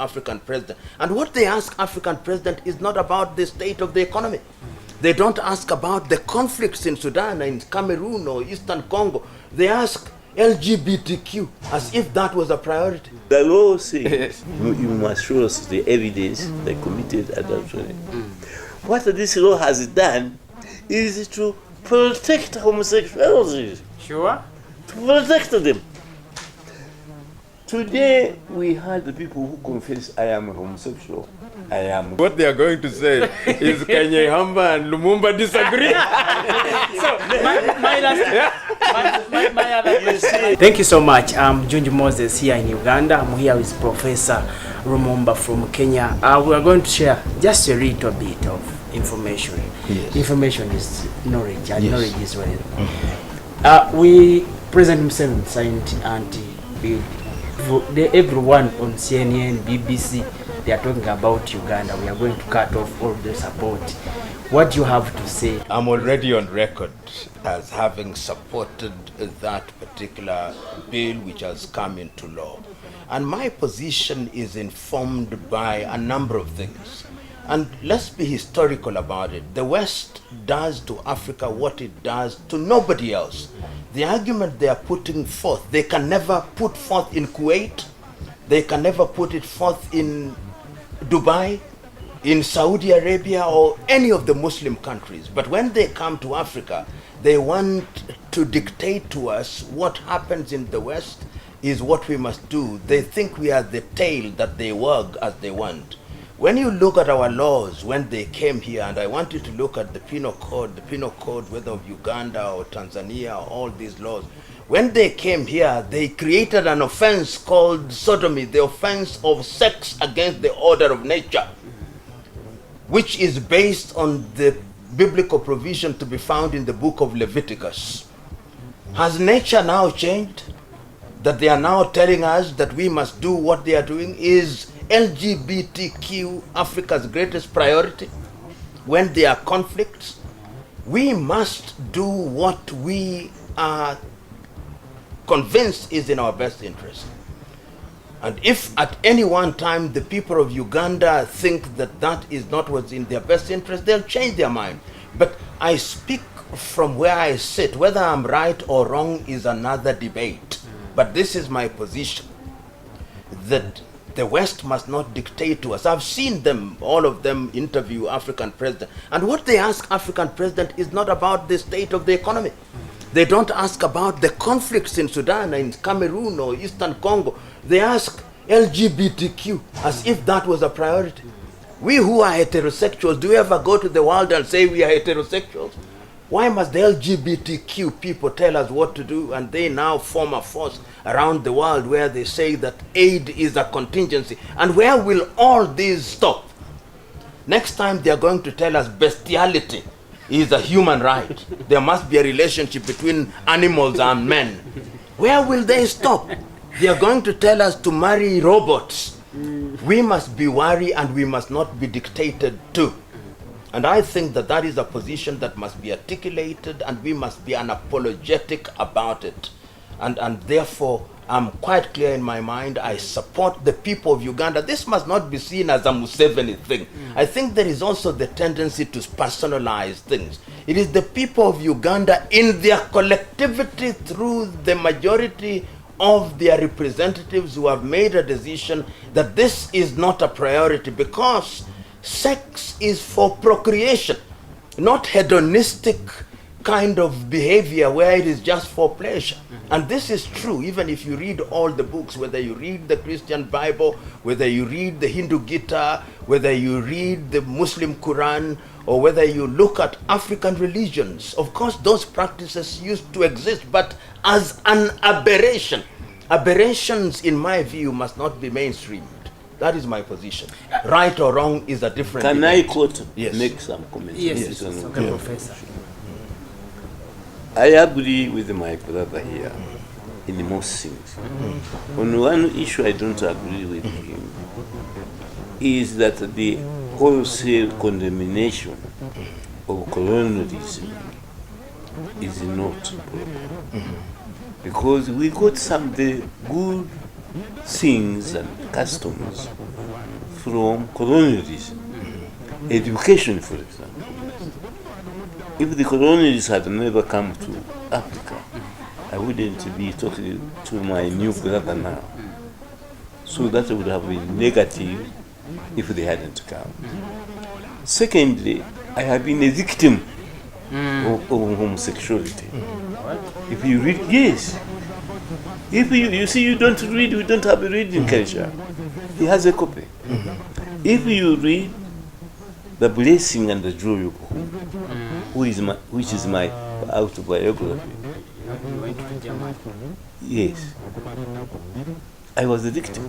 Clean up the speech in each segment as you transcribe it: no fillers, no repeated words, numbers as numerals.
African president. And what they ask African president is not about the state of the economy. They don't ask about the conflicts in Sudan, in Cameroon or Eastern Congo. They ask LGBTQ as if that was a priority. The law says you must show us the evidence they committed adultery. What this law has done is to protect homosexuals. Sure. To protect them. Today we had the people who confess, I am homosexual. I am. What they are going to say is Kanyeihamba and Lumumba disagree. So, my other question. Thank you so much. I'm Junji Moses here in Uganda. I'm here with Professor Lumumba from Kenya. We are going to share just a little bit of information. Yes. Information is knowledge, and yes. knowledge is wealth. President himself signed anti-bill. Everyone on CNN, BBC, they are talking about Uganda. We are going to cut off all the support. What do you have to say? I'm already on record as having supported that particular bill which has come into law. And my position is informed by a number of things. And let's be historical about it. The West does to Africa what it does to nobody else. The argument they are putting forth, they can never put forth in Kuwait, they can never put it forth in Dubai, in Saudi Arabia, or any of the Muslim countries. But when they come to Africa, they want to dictate to us what happens in the West is what we must do. They think we are the tail that they wag as they want. When you look at our laws when they came here, and I want you to look at the penal code, whether of Uganda or Tanzania, or all these laws, when they came here, they created an offense called sodomy, the offense of sex against the order of nature, which is based on the biblical provision to be found in the book of Leviticus. Has nature now changed? That they are now telling us that we must do what they are doing? Is LGBTQ Africa's greatest priority? When there are conflicts, we must do what we are convinced is in our best interest. And if at any one time the people of Uganda think that that is not what's in their best interest, they'll change their mind. But I speak from where I sit. Whether I'm right or wrong is another debate. But this is my position, that the West must not dictate to us. I've seen them, all of them, interview African president. And what they ask African president is not about the state of the economy. They don't ask about the conflicts in Sudan, in Cameroon or Eastern Congo. They ask LGBTQ as if that was a priority. We who are heterosexuals, do we ever go to the world and say we are heterosexuals? Why must the LGBTQ people tell us what to do, and they now form a force around the world where they say that aid is a contingency? And where will all these stop? Next time they are going to tell us bestiality is a human right. There must be a relationship between animals and men. Where will they stop? They are going to tell us to marry robots. We must be wary and we must not be dictated to. And I think that that is a position that must be articulated, and we must be unapologetic about it. And therefore, I'm quite clear in my mind, I support the people of Uganda. This must not be seen as a Museveni thing. I think there is also the tendency to personalize things. It is the people of Uganda in their collectivity through the majority of their representatives who have made a decision that this is not a priority, because sex is for procreation, not hedonistic kind of behavior where it is just for pleasure. And this is true even if you read all the books, whether you read the Christian Bible, whether you read the Hindu Gita, whether you read the Muslim Quran, or whether you look at African religions. Of course, those practices used to exist, but as an aberration. Aberrations, in my view, must not be mainstreamed. That is my position. Right or wrong is a different Can debate. I quote, Yes. make some comments? Yes, okay, Professor. I agree with my brother here in most things. On one issue I don't agree with him is that the wholesale condemnation of colonialism is not proper. Because we got some of the good things and customs from colonialism. Education, for example. If the colonialists had never come to Africa, I wouldn't be talking to my new brother now. So that would have been negative if they hadn't come. Secondly, I have been a victim of homosexuality. If you read, yes. If you see, you don't read, we don't have a reading culture. He has a copy. If you read The Blessing and the Joy of Hope, which is my autobiography. Yes. I was a victim.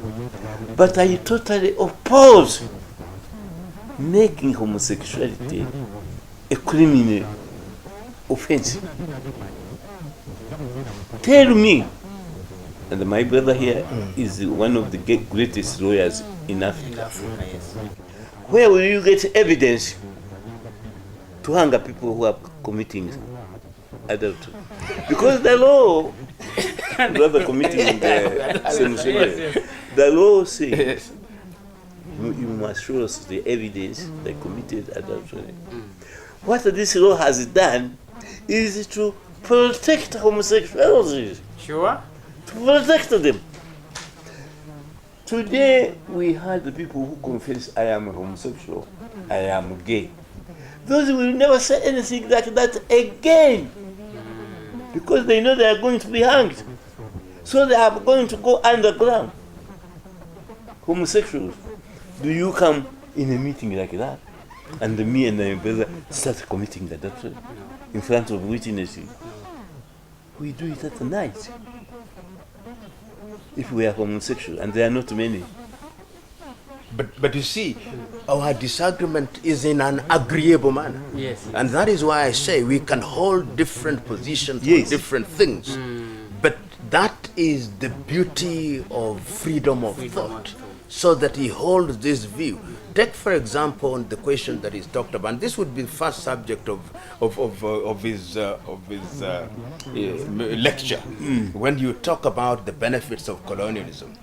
But I totally oppose making homosexuality a criminal offense. Tell me, and my brother here is one of the greatest lawyers in Africa. Where will you get evidence to hang up people who are committing adultery? Because the law, brother committing the law says you must show us the evidence they committed adultery. What this law has done is to protect homosexuals. Sure. To protect them. Today we had the people who confess, I am a homosexual, I am gay. Those will never say anything like that again, because they know they are going to be hanged. So they are going to go underground. Homosexuals, do you come in a meeting like that, and me and my brother start committing adultery in front of witnesses? We do it at night. If we are homosexual, and there are not many. But you see, our disagreement is in an agreeable manner. Yes. And that is why I say we can hold different positions on different things. But that is the beauty of freedom of thought, so that he holds this view. Take, for example, the question that is talked about, and this would be the first subject of his lecture. When you talk about the benefits of colonialism,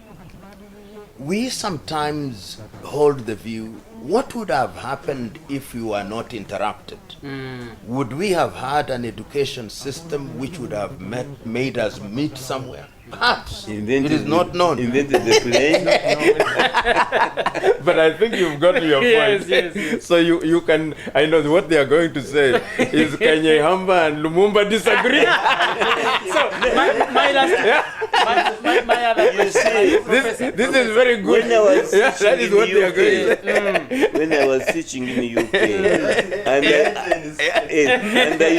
we sometimes hold the view, what would have happened if we were not interrupted? Would we have had an education system which would have made us meet somewhere? Perhaps. It is not known. Invented the plane. But I think you've got your point. Yes. So you can, I know what they are going to say is Kanyeihamba and Lumumba disagree. So my other question. This is very good. When I was that is what they are going to say. when I was teaching in the UK, and I